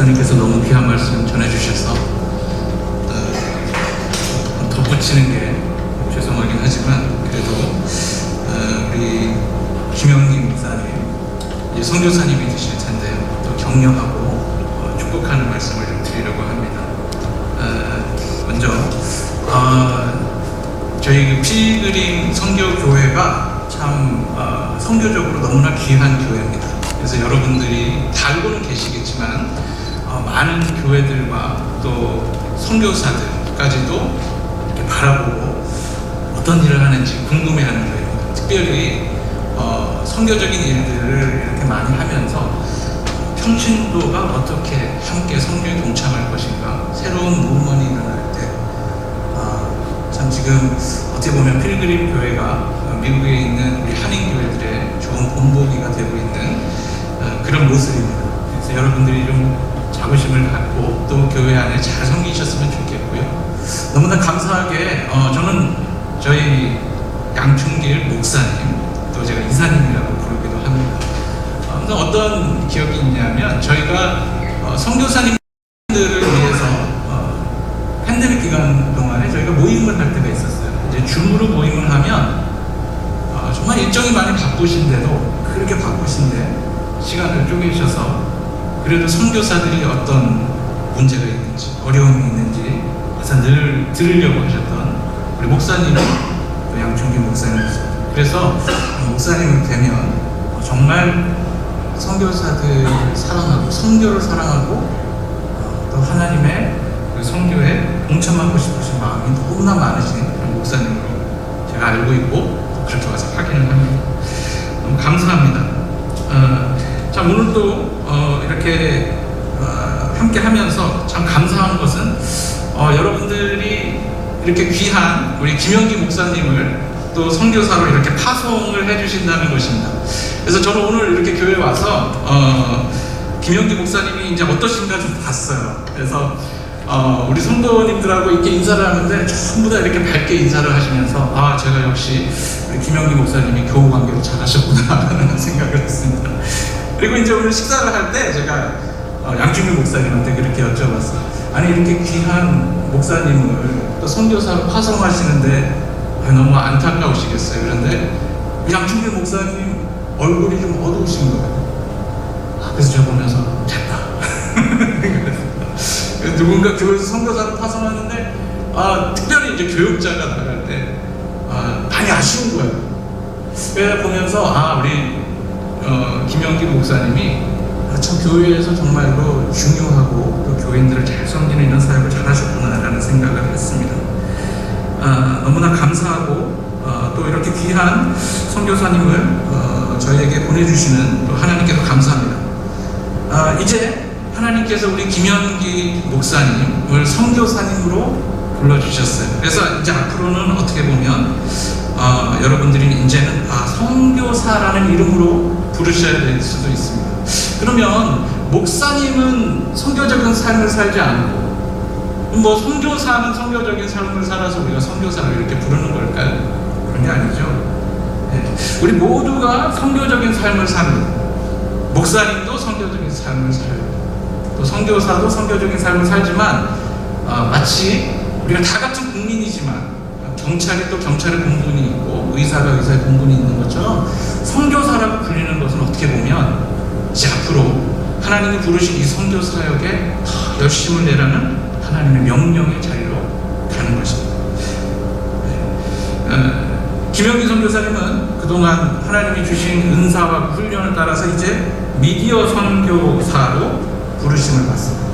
목사님께서 너무 귀한 말씀 전해주셔서 덧붙이는 게 죄송하긴 하지만 그래도 우리 김영기 목사님 선교사님이 되실 텐데요. 또 격려하고 축복하는 말씀을 좀 드리려고 합니다. 먼저 저희 필그림 선교교회가 참 선교적으로 너무나 귀한 교회입니다. 그래서 여러분들이 다 알고는 계시겠지만 많은 교회들과 또 선교사들까지도 이렇게 바라보고 어떤 일을 하는지 궁금해하는 교회입니다. 특별히 선교적인 일들을 이렇게 많이 하면서 평신도가 어떻게 함께 선교에 동참할 것인가, 새로운 무브먼이 일어날 때 참 지금 어떻게 보면 필그림 교회가 미국에 있는 우리 한인 교회들의 좋은 본보기가 되고 있는 그런 모습입니다. 그래서 여러분들이 좀 자부심을 갖고 또 교회 안에 잘 섬기셨으면 좋겠고요. 너무나 감사하게 저는 저희 양충길 목사님, 또 제가 이사님이라고 부르기도 합니다. 어떤 기억이 있냐면 저희가 선교사님들을 위해서 팬데믹 기간 동안에 저희가 모임을 할 때가 있었어요. 이제 줌으로 모임을 하면 정말 일정이 많이 바쁘신데도 그렇게 바쁘신데 시간을 쪼개셔서 그래도 선교사들이 어떤 문제가 있는지 어려움이 있는지 항상 늘 들으려고 하셨던 우리 목사님은 또 양충길 목사님이셨어요. 그래서 목사님을 뵈면 정말 선교사들을 사랑하고 선교를 사랑하고 또 하나님의 그 선교에 동참하고 싶으신 마음이 너무나 많으신 목사님으로 제가 알고 있고 또 그렇게 와서 확인을 합니다. 너무 감사합니다. 자, 오늘 또 이렇게 함께 하면서 참 감사한 것은 여러분들이 이렇게 귀한 우리 김영기 목사님을 또 선교사로 이렇게 파송을 해주신다는 것입니다. 그래서 저는 오늘 이렇게 교회에 와서 김영기 목사님이 이제 어떠신가 좀 봤어요. 그래서 우리 성도님들하고 이렇게 인사를 하는데 전부 다 이렇게 밝게 인사를 하시면서 제가 역시 우리 김영기 목사님이 교우 관계로 잘하셨구나 라는 생각을 했습니다. 그리고 이제 오늘 식사를 할 때 제가 양충길 목사님한테 그렇게 여쭤봤어요. 아니 이렇게 귀한 목사님을 또 선교사로 파송하시는데 너무 안타까우시겠어요. 그런데 양충길 목사님 얼굴이 좀 어두우신 거예요. 그래서 저 보면서 됐다. 누군가 교회에서 선교사를 파송하는데 특별히 이제 교육자가 나갈 때 많이 아쉬운 거예요. 그래서 보면서 우리 김영기 목사님이 참 교회에서 정말로 중요하고 또 교인들을 잘 섬기는 이런 사역을 잘 하셨구나라는 생각을 했습니다. 너무나 감사하고 또 이렇게 귀한 선교사님을 저희에게 보내주시는 또 하나님께도 감사합니다. 이제 하나님께서 우리 김영기 목사님을 선교사님으로 불러주셨어요. 그래서 이제 앞으로는 어떻게 보면 여러분들이 이제는 선교사라는 이름으로 부르셔야 될 수도 있습니다. 그러면 목사님은 선교적인 삶을 살지 않고 뭐 선교사는 선교적인 삶을 살아서 우리가 선교사를 이렇게 부르는 걸까요? 그런 게 아니죠. 네. 우리 모두가 선교적인 삶을 사는, 목사님도 선교적인 삶을 살고 또 선교사도 선교적인 삶을 살지만 마치 우리가 다 같은 국민이지만 경찰이 또 경찰의 공군이 있고 의사가 의사의 공군이 있는 것처럼 선교사라고 불리는 것은 어떻게 보면 이제 앞으로 하나님이 부르신 이 선교 사역에 더 열심을 내라는 하나님의 명령의 자리로 가는 것입니다. 김영기 선교사님은 그동안 하나님이 주신 은사와 훈련을 따라서 이제 미디어 선교사로 부르심을 받습니다.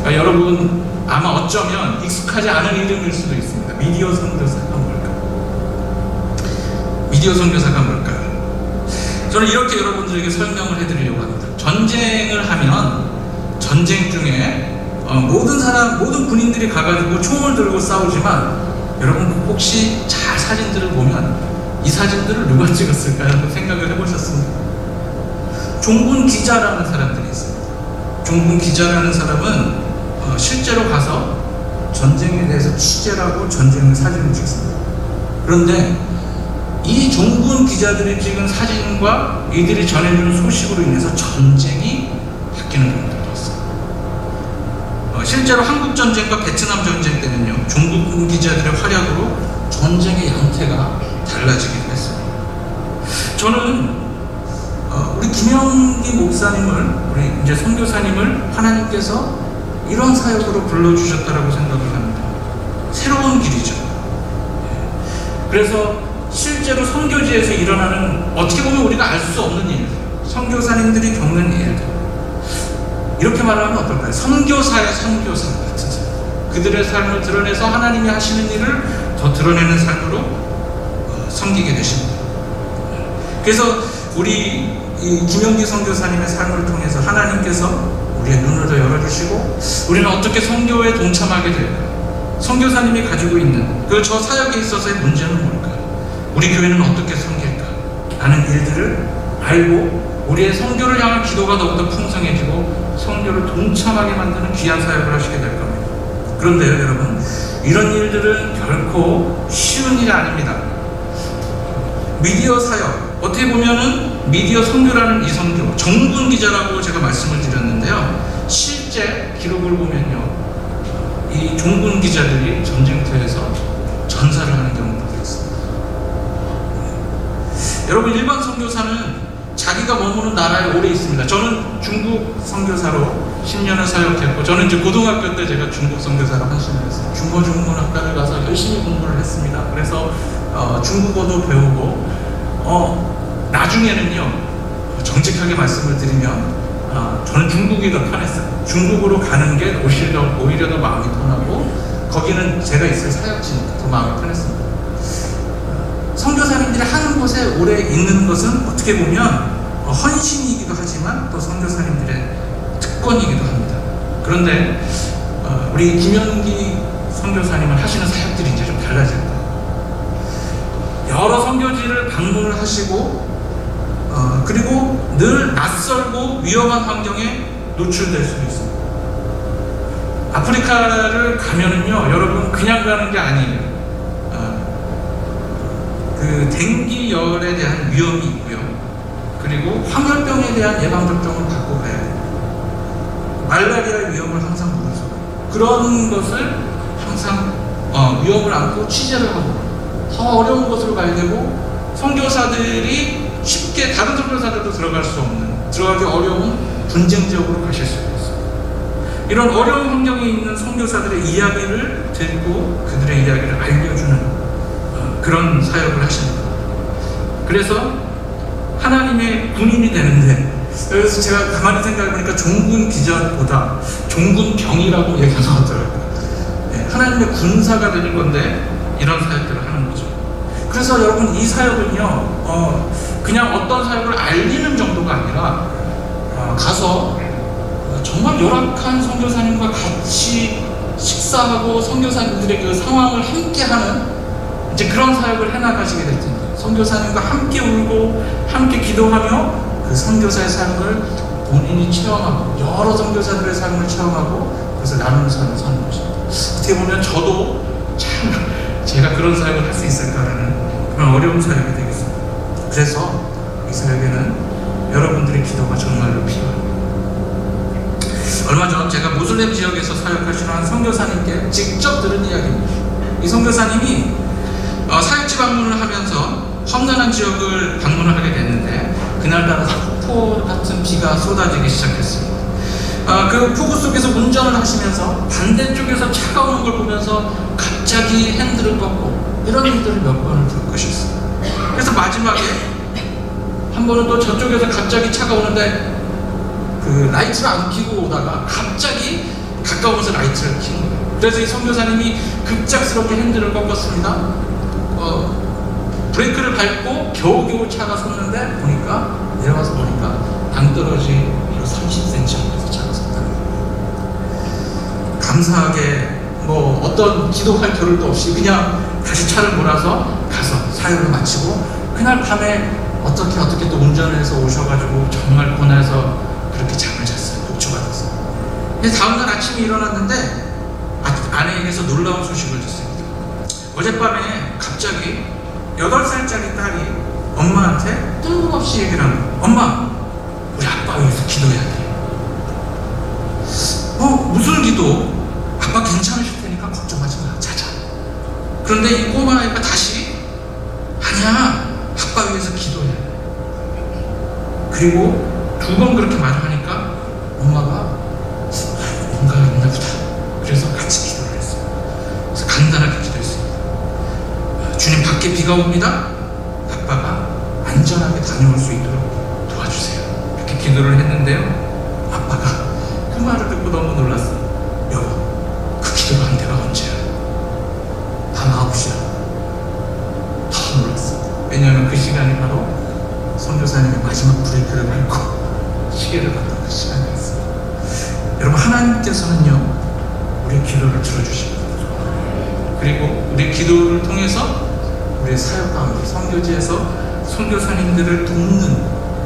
그러니까 여러분 아마 어쩌면 익숙하지 않은 이름일 수도 있습니다. 미디어 선교사가 뭘까요? 미디어 선교사가 뭘까요? 저는 이렇게 여러분들에게 설명을 해드리려고 합니다. 전쟁을 하면 전쟁 중에 모든 군인들이 가가지고 총을 들고 싸우지만 여러분 혹시 잘 사진들을 보면 이 사진들을 누가 찍었을까요? 한번 생각을 해보셨습니까? 종군 기자라는 사람들이 있습니다. 종군 기자라는 사람은 실제로 가서 전쟁에 대해서 취재를 하고 전쟁의 사진을 찍습니다. 그런데 이 종군 기자들이 찍은 사진과 이들이 전해주는 소식으로 인해서 전쟁이 바뀌는 경우도 있어요. 실제로 한국 전쟁과 베트남 전쟁 때는요, 종군 기자들의 활약으로 전쟁의 양태가 달라지기도 했어요. 저는 우리 김영기 목사님을, 우리 이제 선교사님을 하나님께서 이런 사역으로 불러주셨다라고 생각을 합니다. 새로운 길이죠. 그래서 실제로 선교지에서 일어나는, 어떻게 보면 우리가 알 수 없는 일, 선교사님들이 겪는 일들, 이렇게 말하면 어떨까요? 선교사의 선교사 같은 사람, 그들의 삶을 드러내서 하나님이 하시는 일을 더 드러내는 삶으로 섬기게 되십니다. 그래서 우리 이 김용기 선교사님의 삶을 통해서 하나님께서 우리의 눈을 더 열어주시고, 우리는 어떻게 선교에 동참하게 될까요? 선교사님이 가지고 있는 그 저 사역에 있어서의 문제는 뭘까요? 우리 교회는 어떻게 섬길까? 라는 일들을 알고 우리의 선교를 향한 기도가 더욱더 풍성해지고 선교를 동참하게 만드는 귀한 사역을 하시게 될 겁니다. 그런데요, 여러분, 이런 일들은 결코 쉬운 일이 아닙니다. 미디어 사역, 어떻게 보면은 미디어 선교라는 이 선교, 정군 기자라고 제가 말씀을 드렸는데요, 실제 기록을 보면요, 이 종군 기자들이 전쟁터에서 전사를 하는 경우도 있습니다. 여러분, 일반 선교사는 자기가 머무는 나라에 오래 있습니다. 저는 중국 선교사로 10년을 사역했고, 저는 이제 고등학교 때 제가 중국 선교사로 한신을 했어요. 중고중문학과를 가서 열심히 공부를 했습니다. 그래서 중국어도 배우고, 나중에는요, 정직하게 말씀을 드리면, 저는 중국이 더 편했어요. 중국으로 가는 게 오히려 더 마음이 편하고, 거기는 제가 있을 사역지니까 더 마음이 편했습니다. 선교사님들이 하는 곳에 오래 있는 것은 어떻게 보면 헌신이기도 하지만 또 선교사님들의 특권이기도 합니다. 그런데 우리 김현기 선교사님은 하시는 사역들이 이제 좀 달라질 거예요. 여러 선교지를 방문을 하시고, 그리고 늘 낯설고 위험한 환경에 노출될 수도 있습니다. 아프리카를 가면은요, 여러분, 그냥 가는 게 아니에요. 그 댕기열에 대한 위험이 있고요. 그리고 황열병에 대한 예방접종을 받고 가야 돼요. 말라리아의 위험을 항상 무릅쓰고, 그런 것을 항상 위험을 안고 취재를 하고, 더 어려운 곳으로 가야 되고, 선교사들이 쉽게, 다른 선교사들도 들어갈 수 없는, 들어가기 어려운 분쟁 지역으로 가실 수도 있어요. 이런 어려운 환경에 있는 선교사들의 이야기를 듣고 그들의 이야기를 알려주는 그런 사역을 하십니다. 그래서 하나님의 군인이 되는데, 그래서 제가 가만히 생각해보니까 종군 기자보다 종군 병이라고 얘기가 나왔더라고요. 하나님의 군사가 되는 건데 이런 사역들을 하는 거죠. 그래서 여러분, 이 사역은요, 그냥 어떤 사역을 알리는 정도가 아니라 가서 정말 열악한 선교사님과 같이 식사하고 선교사님들의 그 상황을 함께하는 이제 그런 사역을 해나가시게 될 텐데, 선교사님과 함께 울고 함께 기도하며 그 선교사의 삶을 본인이 체험하고, 여러 선교사들의 삶을 체험하고, 그래서 나누는 삶을 사는 것입니다. 어떻게 보면 저도 참 제가 그런 사역을 할 수 있을까라는 그런 어려운 사역이 되겠습니다. 그래서 이 사역에는 여러분들의 기도가 정말로 필요합니다. 얼마 전 제가 모슬렘 지역에서 사역하시는 한 선교사님께 직접 들은 이야기입니다. 이 선교사님이 사역지 방문을 하면서 험난한 지역을 방문을 하게 됐는데, 그날따라 폭포 같은 비가 쏟아지기 시작했습니다. 그 폭우 속에서 운전을 하시면서 반대쪽에서 차가 오는 걸 보면서 갑자기 핸들을 꺾고, 이런 일들을 몇 번을 겪으셨어요. 그래서 마지막에 한 번은 또 저쪽에서 갑자기 차가 오는데 그 라이트를 안 켜고 오다가 갑자기 가까우면서 라이트를 켜는 거예요. 그래서 이 선교사님이 급작스럽게 핸들을 꺾었습니다. 브레이크를 밟고 겨우겨우 차가 섰는데, 내려와서 보니까 당떨어지 30cm 앞에서 차가 섰다는 거예요. 감사하게 어떤 기도할 겨를도 없이 그냥 다시 차를 몰아서 가서 사역을 마치고, 그날 밤에 어떻게 또 운전을 해서 오셔가지고 정말 고나서 그렇게 잠을 잤어요. 복주받았어요. 근데 다음날 아침에 일어났는데 아내에게서 놀라운 소식을 듣습니다. 어젯밤에 갑자기 8살짜리 딸이 엄마한테 뜬금없이 얘기를 하는 거예요. 엄마, 우리 아빠 위해서 기도해야 돼. 무슨 기도? 그런데 이 꼬마아이가 다시 아니야, 아빠 위해서 기도해. 그리고 두 번 그렇게 말을 하니까 엄마가 뭔가 있나 보다. 그래서 같이 기도를 했어요. 그래서 간단하게 기도했어요. 주님, 밖에 비가 옵니다. 아빠가 안전하게 다녀올 수 있도록 도와주세요. 이렇게 기도를 했는데요, 아빠가 그 말을 듣고 너무 놀랐어요. 여보, 그 기도를 한 데가 언제야? 밤 9시야. 더 놀랐어요. 왜냐하면 그 시간이 바로 선교사님의 마지막 브레이크를 밟고 시계를 봤던 그 시간이었어요. 여러분, 하나님께서는요, 우리의 기도를 들어주십니다. 그리고 우리 기도를 통해서 우리의 사역 가운데 선교지에서 선교사님들을 돕는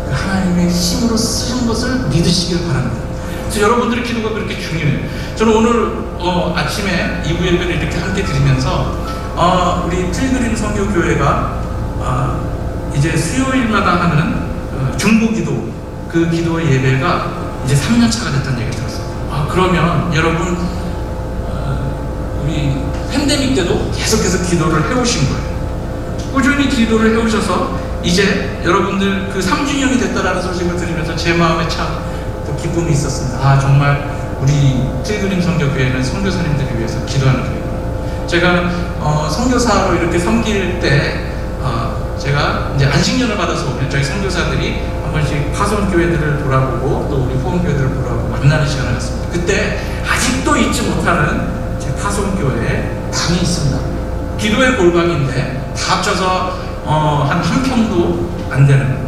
그 하나님의 힘으로 쓰신 것을 믿으시길 바랍니다. 그래서 여러분들의 기도가 그렇게 중요해요. 저는 오늘 아침에 2부 예배를 이렇게 함께 드리면서 우리 필그림 선교교회가 이제 수요일마다 하는 중보기도, 그 기도 예배가 이제 3년 차가 됐다는 얘기 들었어요. 그러면 여러분, 우리 팬데믹 때도 계속해서 기도를 해오신 거예요. 꾸준히 기도를 해오셔서 이제 여러분들 그 3주년이 됐다라는 소식을 들으면서 제 마음에 참 또 기쁨이 있었습니다. 정말 우리 필그림 선교교회는 선교사님들을 위해서 기도하는 교회입니다. 제가 선교사로 이렇게 섬길 때 제가 이제 안식년을 받아서 오면 저희 선교사들이 한 번씩 파송 교회들을 돌아보고 또 우리 포럼 교회들을 돌아보고 만나는 시간을 갖습니다. 그때 아직도 잊지 못하는 제 파송 교회에 방이 있습니다. 기도의 골방인데 다 합쳐서 한 평도 안 되는,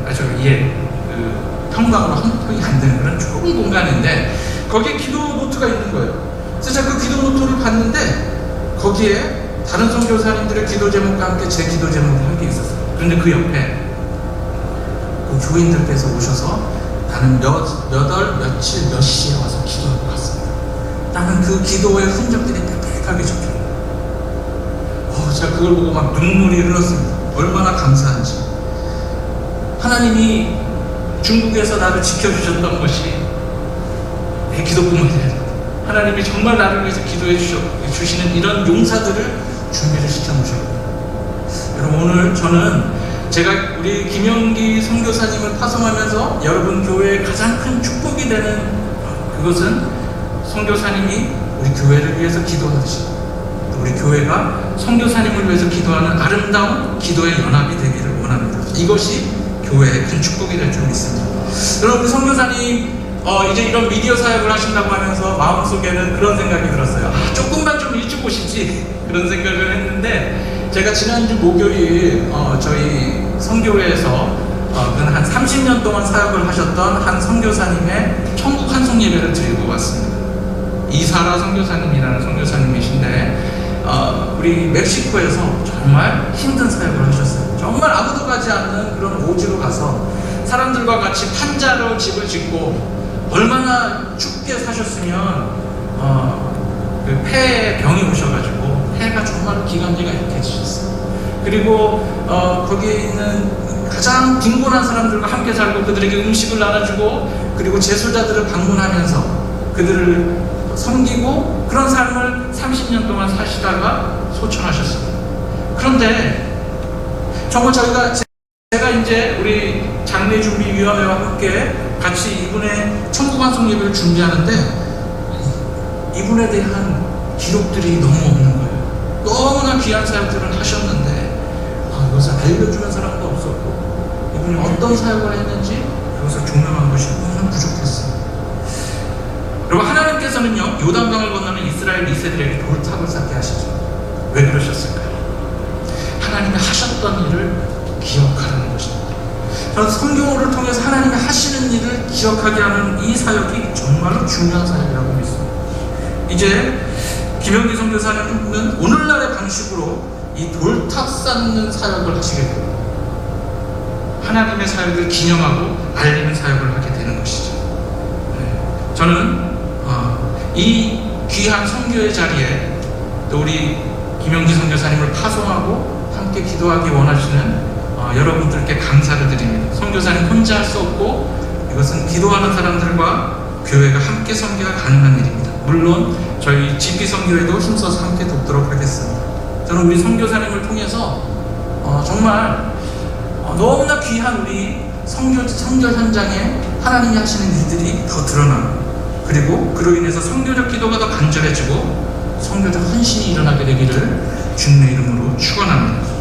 평방으로 한 평이 안 되는 그런 좁은 공간인데 거기에 기도 노트가 있는 거예요. 그래서 제가 그 기도 노트를 봤는데 거기에 다른 선교사님들의 기도 제목과 함께 제 기도 제목이 함께 있었어요. 그런데 그 옆에 그 교인들께서 오셔서 나는 며칠 몇 시에 와서 기도하고 갔습니다. 나는 그 기도의 흔적들이 빽빽하게 적혀요. 제가 그걸 보고 막 눈물이 흘렀습니다. 얼마나 감사한지. 하나님이 중국에서 나를 지켜주셨던 것이 내 기도뿐만 아니라 하나님이 정말 나를 위해서 기도해 주시는 이런 용사들을 준비를 시켜놓으셨고, 여러분, 오늘 저는 제가 우리 김영기 선교사님을 파송하면서 여러분 교회의 가장 큰 축복이 되는 그것은 선교사님이 우리 교회를 위해서 기도하듯이 우리 교회가 선교사님을 위해서 기도하는 아름다운 기도의 연합이 되기를 원합니다. 이것이 교회의 큰 축복이 될 줄 믿습니다. 여러분, 그 선교사님 이제 이런 미디어 사역을 하신다고 하면서 마음속에는 그런 생각이 들었어요. 조금만 좀 일찍 오시지, 그런 생각을 했는데, 제가 지난주 목요일 저희 선교회에서 한 30년 동안 사역을 하셨던 한 선교사님의 천국 환송 예배를 드리고 왔습니다. 이사라 선교사님이라는 선교사님이신데 우리 멕시코에서 정말 힘든 사역을 하셨어요. 정말 아무도 가지 않는 그런 오지로 가서 사람들과 같이 판자로 집을 짓고, 얼마나 춥게 사셨으면 그 폐에 병이 오셔가지고 폐가 정말 기관지가 약해지셨어요. 그리고 거기에 있는 가장 빈곤한 사람들과 함께 살고 그들에게 음식을 나눠주고, 그리고 제수자들을 방문하면서 그들을 섬기고, 그런 삶을 30년 동안 사시다가 소천하셨습니다. 그런데 정말 제가 이제 우리 장례준비위원회와 함께 같이 이분의 천국 환송 예배를 준비하는데 이분에 대한 기록들이 너무 없는 거예요. 너무나 귀한 사역들을 하셨는데 이것을 알려주는 사람도 없었고, 이분이 어떤 사역을 했는지 그것을 조명한 것이 너무 부족했어요. 여러분, 하나님께서는요, 요단강을 건너는 이스라엘 2세들에게 돌탑을 쌓게 하시죠. 왜 그러셨을까요? 하나님이 하셨던 일을 기억하라는 것입니다. 저는 성경을 통해서 하나님이 하시는 일을 기억하게 하는 이 사역이 정말로 중요한 사역이라고 믿습니다. 이제 김영기 선교사님은 오늘날의 방식으로 이 돌탑 쌓는 사역을 하시겠고, 하나님의 사역을 기념하고 알리는 사역을 하게 되는 것이죠. 저는 이 귀한 선교의 자리에 또 우리 김영기 선교사님을 파송하고 함께 기도하기 원하시는 여러분들께 감사를 드립니다. 선교사님 혼자 할 수 없고, 이것은 기도하는 사람들과 교회가 함께 섬기가 가능한 일입니다. 물론 저희 GP 선교회도 힘써서 함께 돕도록 하겠습니다. 저는 우리 선교사님을 통해서 정말 너무나 귀한 우리 선교 현장에 하나님이 하시는 일들이 더 드러나고, 그리고 그로 인해서 선교적 기도가 더 간절해지고 선교적 헌신이 일어나게 되기를 주님의 이름으로 축원합니다.